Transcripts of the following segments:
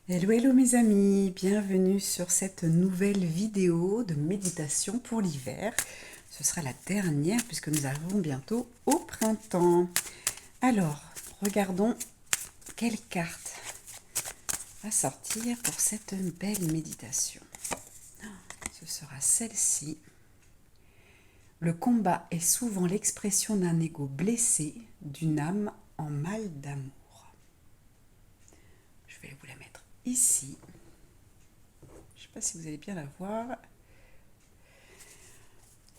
Hello, hello mes amis, bienvenue sur cette nouvelle vidéo de méditation pour l'hiver. Ce sera la dernière puisque nous arrivons bientôt au printemps. Alors, regardons quelle carte à sortir pour cette belle méditation. Ce sera celle-ci. Le combat est souvent l'expression d'un ego blessé, d'une âme en mal d'amour. Je vais vous la mettre ici. Je ne sais pas si vous allez bien la voir.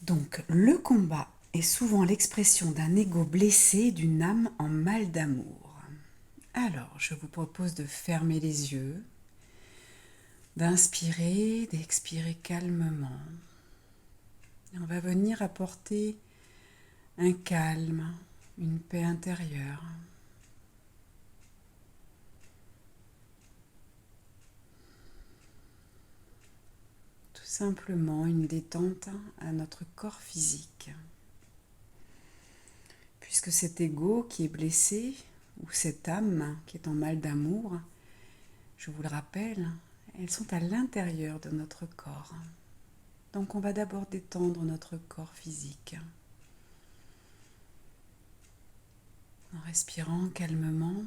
Donc, le combat est souvent l'expression d'un ego blessé, d'une âme en mal d'amour. Alors, je vous propose de fermer les yeux, d'inspirer, d'expirer calmement. Et on va venir apporter un calme, une paix intérieure. Tout simplement une détente à notre corps physique. Puisque cet ego qui est blessé, ou cette âme qui est en mal d'amour, je vous le rappelle, elles sont à l'intérieur de notre corps. Donc on va d'abord détendre notre corps physique. En respirant calmement,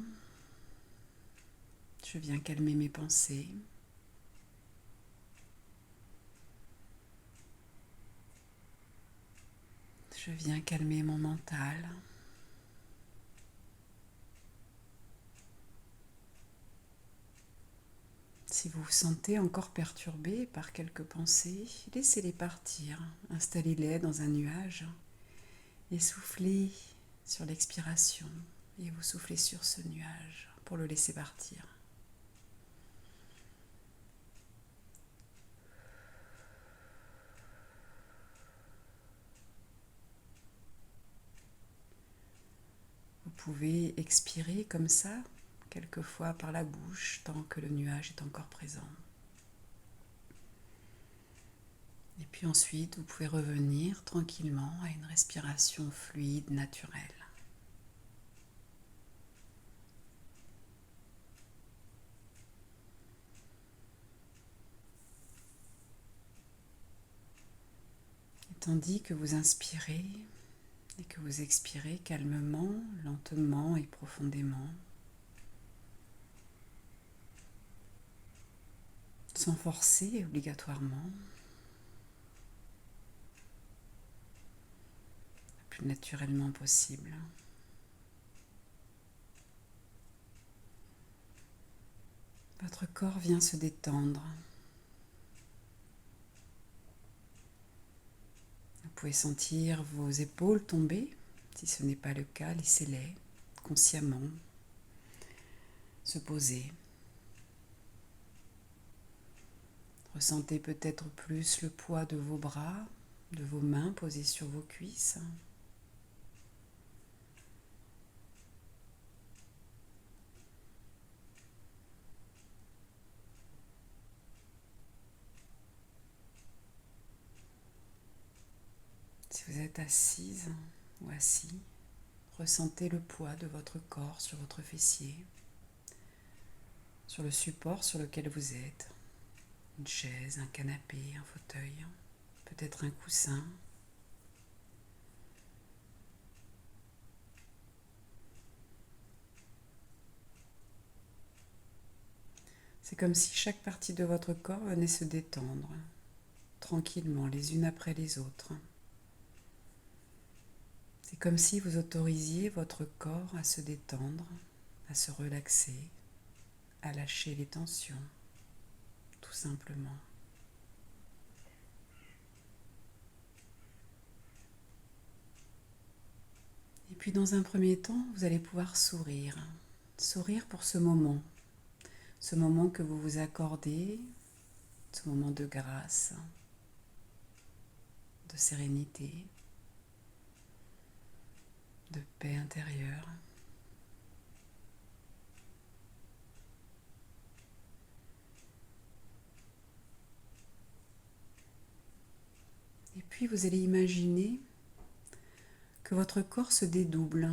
je viens calmer mes pensées. Je viens calmer mon mental. Si vous vous sentez encore perturbé par quelques pensées, laissez-les partir. Installez-les dans un nuage et soufflez sur l'expiration. Et vous soufflez sur ce nuage pour le laisser partir. Vous pouvez expirer comme ça, quelquefois par la bouche, tant que le nuage est encore présent. Et puis ensuite, vous pouvez revenir tranquillement à une respiration fluide, naturelle. Et tandis que vous inspirez et que vous expirez calmement, lentement et profondément, sans forcer obligatoirement, le plus naturellement possible. Votre corps vient se détendre. Vous pouvez sentir vos épaules tomber. Si ce n'est pas le cas, laissez-les consciemment se poser. Ressentez peut-être plus le poids de vos bras, de vos mains posées sur vos cuisses. Si vous êtes assise ou assis, ressentez le poids de votre corps sur votre fessier, sur le support sur lequel vous êtes, une chaise, un canapé, un fauteuil, peut-être un coussin. C'est comme si chaque partie de votre corps venait se détendre, tranquillement, les unes après les autres. C'est comme si vous autorisiez votre corps à se détendre, à se relaxer, à lâcher les tensions, tout simplement. Et puis dans un premier temps, vous allez pouvoir sourire. Sourire pour ce moment que vous vous accordez, ce moment de grâce, de sérénité, de paix intérieure. Et puis vous allez imaginer que votre corps se dédouble,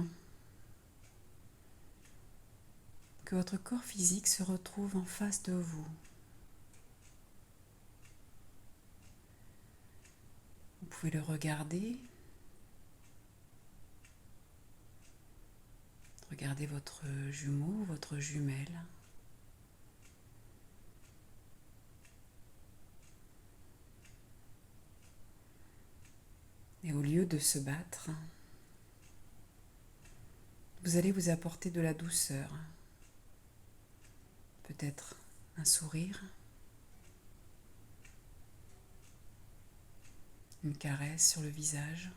que votre corps physique se retrouve en face de vous. Vous pouvez le regarder. Regardez votre jumeau, votre jumelle. Et au lieu de se battre, vous allez vous apporter de la douceur. Peut-être un sourire, une caresse sur le visage.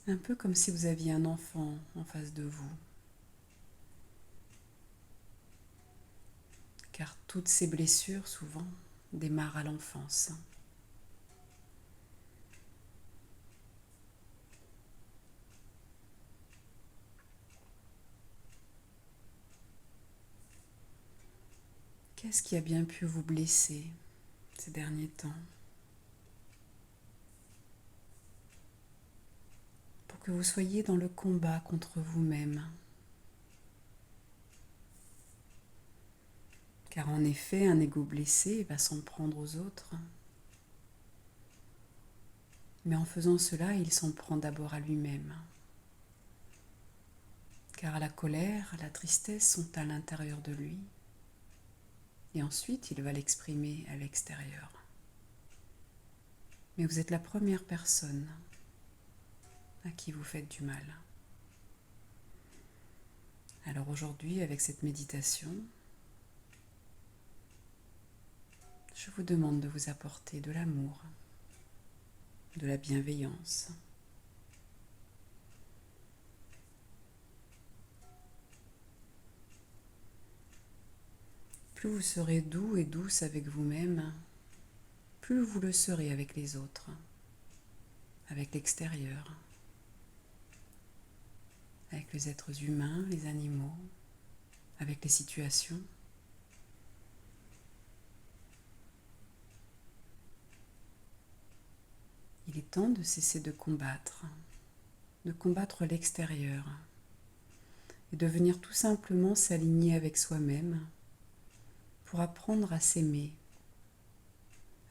Un peu comme si vous aviez un enfant en face de vous. Car toutes ces blessures, souvent, démarrent à l'enfance. Qu'est-ce qui a bien pu vous blesser ces derniers temps? Pour que vous soyez dans le combat contre vous-même. Car en effet, un ego blessé va s'en prendre aux autres. Mais en faisant cela, il s'en prend d'abord à lui-même. Car la colère, la tristesse sont à l'intérieur de lui. Et ensuite, il va l'exprimer à l'extérieur. Mais vous êtes la première personne à qui vous faites du mal. Alors aujourd'hui, avec cette méditation, je vous demande de vous apporter de l'amour, de la bienveillance. Plus vous serez doux et douce avec vous-même, plus vous le serez avec les autres, avec l'extérieur, avec les êtres humains, les animaux, avec les situations. Il est temps de cesser de combattre l'extérieur et de venir tout simplement s'aligner avec soi-même pour apprendre à s'aimer,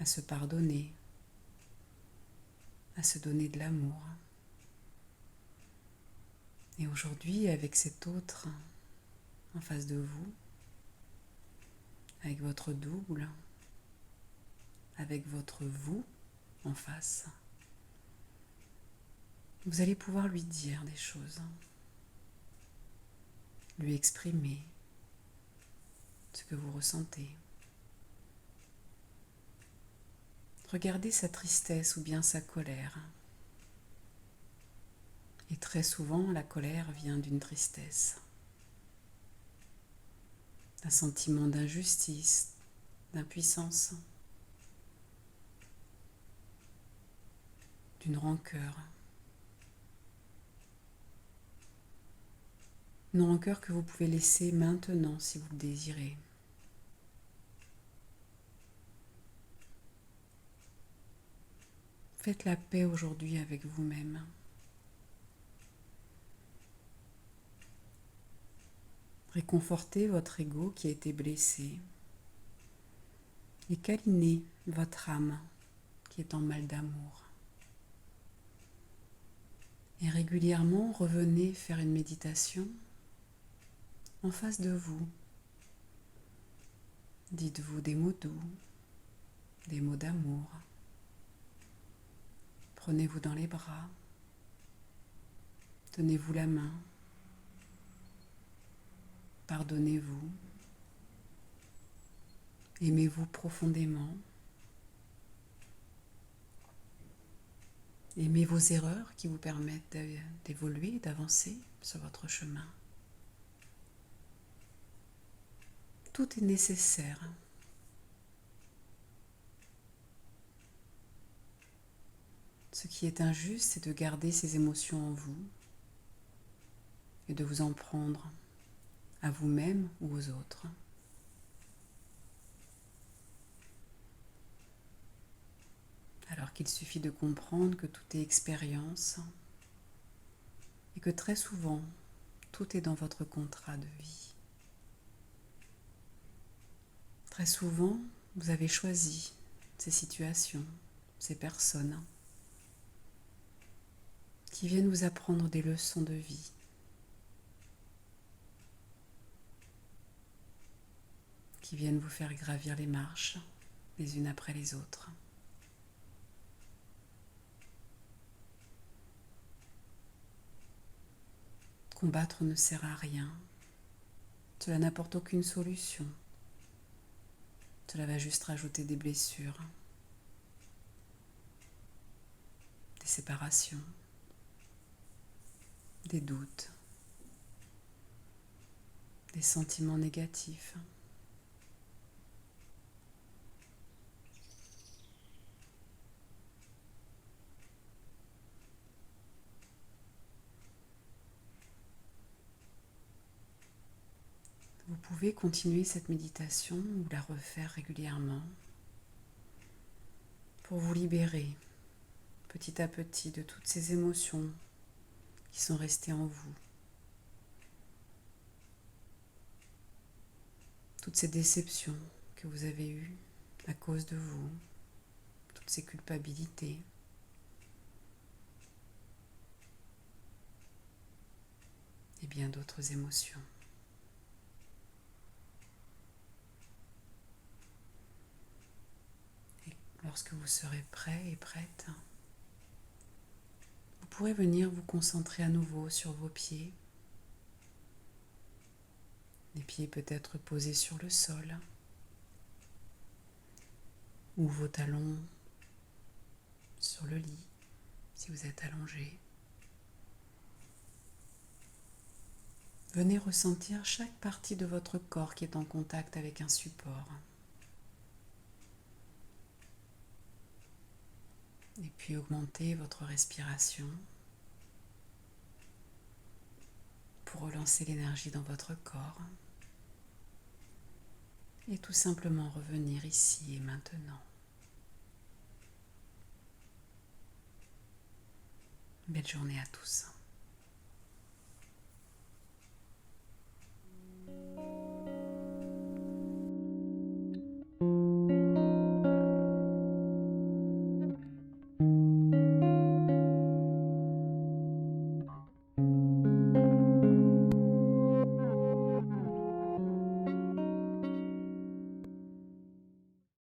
à se pardonner, à se donner de l'amour. Et aujourd'hui, avec cet autre en face de vous, avec votre double, avec votre vous en face, vous allez pouvoir lui dire des choses, lui exprimer ce que vous ressentez. Regardez sa tristesse ou bien sa colère. Et très souvent, la colère vient d'une tristesse, d'un sentiment d'injustice, d'impuissance, d'une rancœur. Une rancœur que vous pouvez laisser maintenant si vous le désirez. Faites la paix aujourd'hui avec vous-même. Réconfortez votre ego qui a été blessé et câlinez votre âme qui est en mal d'amour. Et régulièrement, revenez faire une méditation en face de vous. Dites-vous des mots doux, des mots d'amour. Prenez-vous dans les bras. Tenez-vous la main. Pardonnez-vous. Aimez-vous profondément. Aimez vos erreurs qui vous permettent d'évoluer, d'avancer sur votre chemin. Tout est nécessaire. Ce qui est injuste, c'est de garder ces émotions en vous et de vous en prendre à vous-même ou aux autres. Alors qu'il suffit de comprendre que tout est expérience que très souvent, tout est dans votre contrat de vie. Très souvent, vous avez choisi ces situations, ces personnes qui viennent vous apprendre des leçons de vie. Qui viennent vous faire gravir les marches les unes après les autres. Combattre ne sert à rien. Cela n'apporte aucune solution. Cela va juste rajouter des blessures, des séparations, des doutes, des sentiments négatifs. Vous pouvez continuer cette méditation ou la refaire régulièrement pour vous libérer petit à petit de toutes ces émotions qui sont restées en vous. Toutes ces déceptions que vous avez eues à cause de vous, toutes ces culpabilités. Et bien d'autres émotions. Lorsque vous serez prêt et prête, vous pourrez venir vous concentrer à nouveau sur vos pieds. Les pieds peut-être posés sur le sol ou vos talons sur le lit si vous êtes allongé. Venez ressentir chaque partie de votre corps qui est en contact avec un support. Et puis augmentez votre respiration pour relancer l'énergie dans votre corps. Et tout simplement revenir ici et maintenant. Belle journée à tous.